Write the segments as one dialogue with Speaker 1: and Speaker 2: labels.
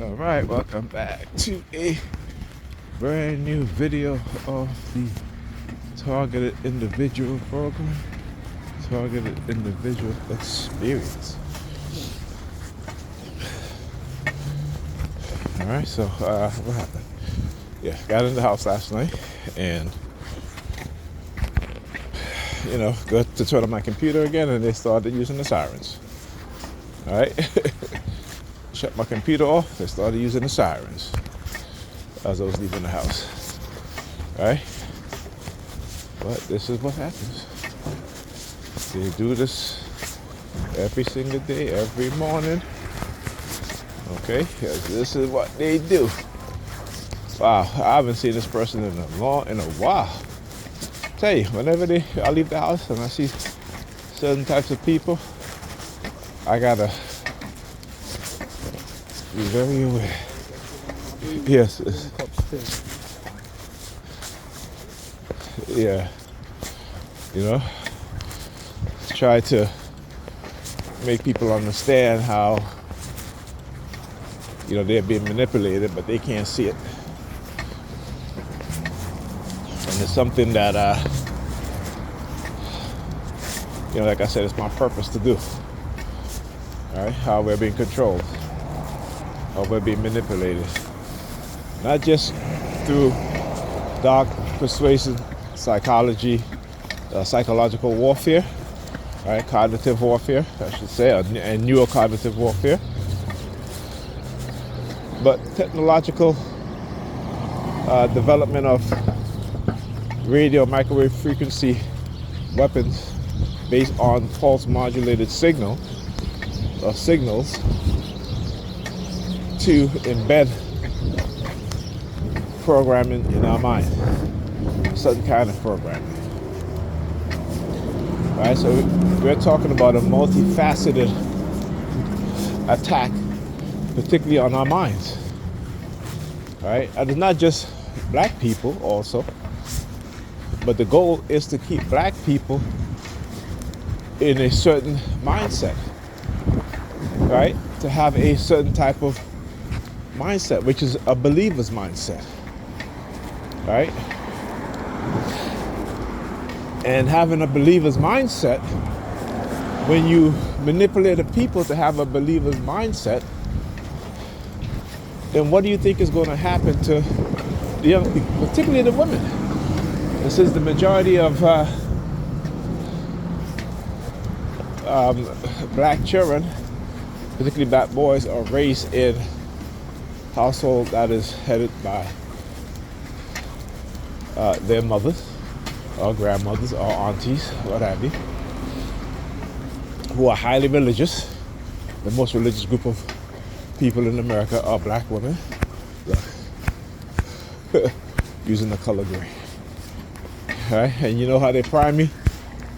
Speaker 1: All right, welcome back to a brand new video of the Targeted Individual Program, Targeted Individual Experience. All right, so what happened? Yeah, got in the house last night and, got to turn on my computer again and they started using the sirens. All right. Shut my computer off, they started using the sirens as I was leaving the house. All right? But this is what happens. They do this every single day, every morning. Okay? This is what they do. Wow, I haven't seen this person in a while. Tell you, whenever I leave the house and I see certain types of people, I gotta be very aware. Yes. Yeah. Try to make people understand how, they're being manipulated, but they can't see it. And it's something that, like I said, it's my purpose to do. All right? How we're being controlled. How we're being manipulated. Not just through dark persuasion, psychology, psychological warfare, right? Cognitive warfare, I should say, and neurocognitive warfare. But technological development of radio microwave frequency weapons based on pulse modulated signals to embed programming in our mind, certain kind of programming. All right, so we're talking about a multifaceted attack, particularly on our minds. All right, and it's not just black people also, but the goal is to keep black people in a certain mindset, right? To have a certain type of mindset, which is a believer's mindset, right? And having a believer's mindset, when you manipulate the people to have a believer's mindset, then what do you think is going to happen to the young people, particularly the women? And since the majority of black children, particularly black boys, are raised in household that is headed by their mothers or grandmothers or aunties, what have you, who are highly religious. The most religious group of people in America are black women. Using the color gray. All right, and you know how they prime me?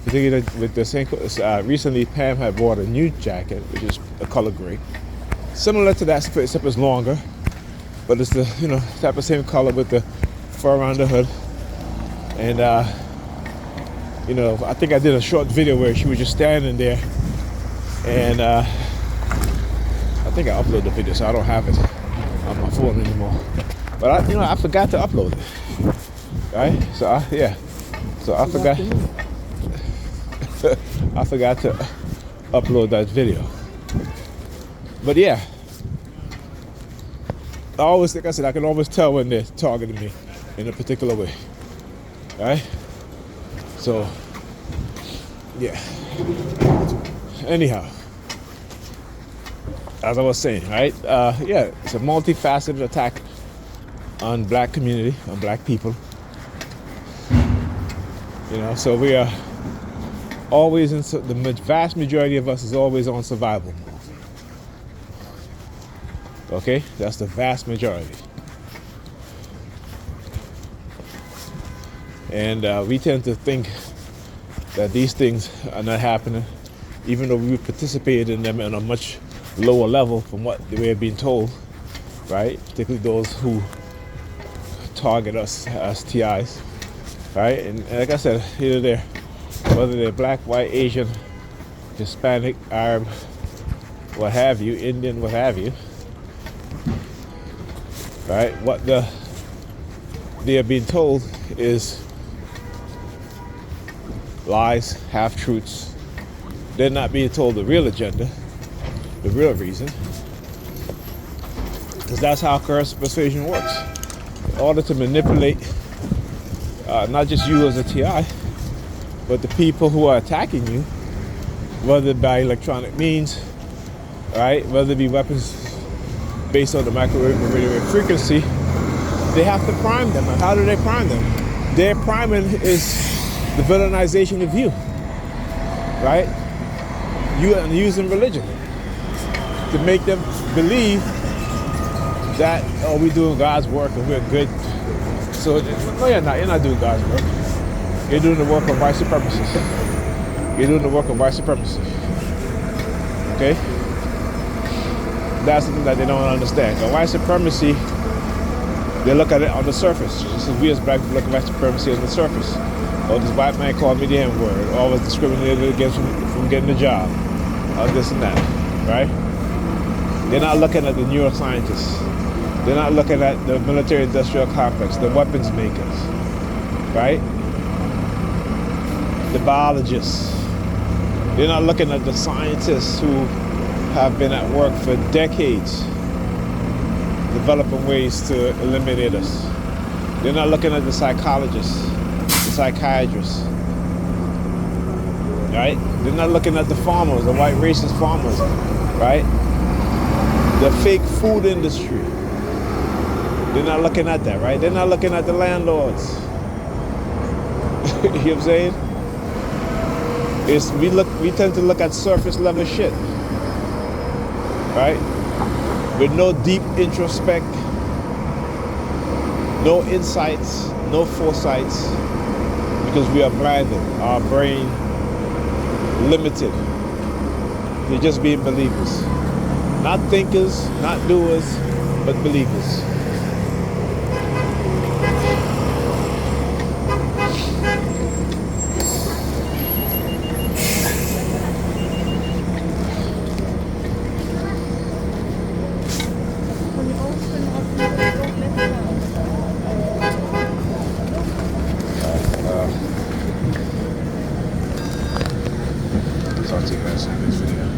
Speaker 1: Particularly with the same. Recently, Pam had bought a new jacket, which is a color gray, similar to that, except it's longer. But it's the type of same color with the fur around the hood. And I think I did a short video where she was just standing there, and I think I uploaded the video, so I don't have it on my phone anymore. But I forgot to upload it. Right? So I forgot. I forgot to upload that video. But yeah. Like I said, I can always tell when they're targeting me in a particular way. Right? So, yeah. Anyhow, as I was saying, right? It's a multifaceted attack on black community, on black people. So we are always the vast majority of us is always on survival mode. Okay, that's the vast majority. And we tend to think that these things are not happening, even though we participated in them on a much lower level from what we're being told, right? Particularly those who target us as TIs, right? And like I said, either they're, whether they're black, white, Asian, Hispanic, Arab, what have you, Indian, what have you, right? What they are being told is lies, half truths. They're not being told the real agenda, the real reason, because that's how coercive persuasion works. In order to manipulate not just you as a TI, but the people who are attacking you, whether by electronic means, right? Whether it be weapons based on the microwave or radio wave frequency, they have to prime them. And how do they prime them? Their priming is the villainization of you, right? You and using religion to make them believe that, oh, we're doing God's work and we're good. So, no, you're not. You're not doing God's work. You're doing the work of white supremacists. You're doing the work of white supremacists. Okay? That's something that they don't understand. The white supremacy, they look at it on the surface. Just as we as black people look at white supremacy on the surface. Oh, this white man called me the N-word. Or was discriminated against from getting a job. Or this and that. Right? They're not looking at the neuroscientists. They're not looking at the military-industrial complex, the weapons makers. Right? The biologists. They're not looking at the scientists who have been at work for decades developing ways to eliminate us. They're not looking at the psychologists, the psychiatrists, right? They're not looking at the farmers, the white racist farmers, right? The fake food industry. They're not looking at that, right? They're not looking at the landlords. You know what I'm saying? We tend to look at surface level shit, right? With no deep introspect, no insights, no foresights, because we are blinded, our brain limited. They're just being believers. Not thinkers, not doers, but believers. Talk to you guys in this video.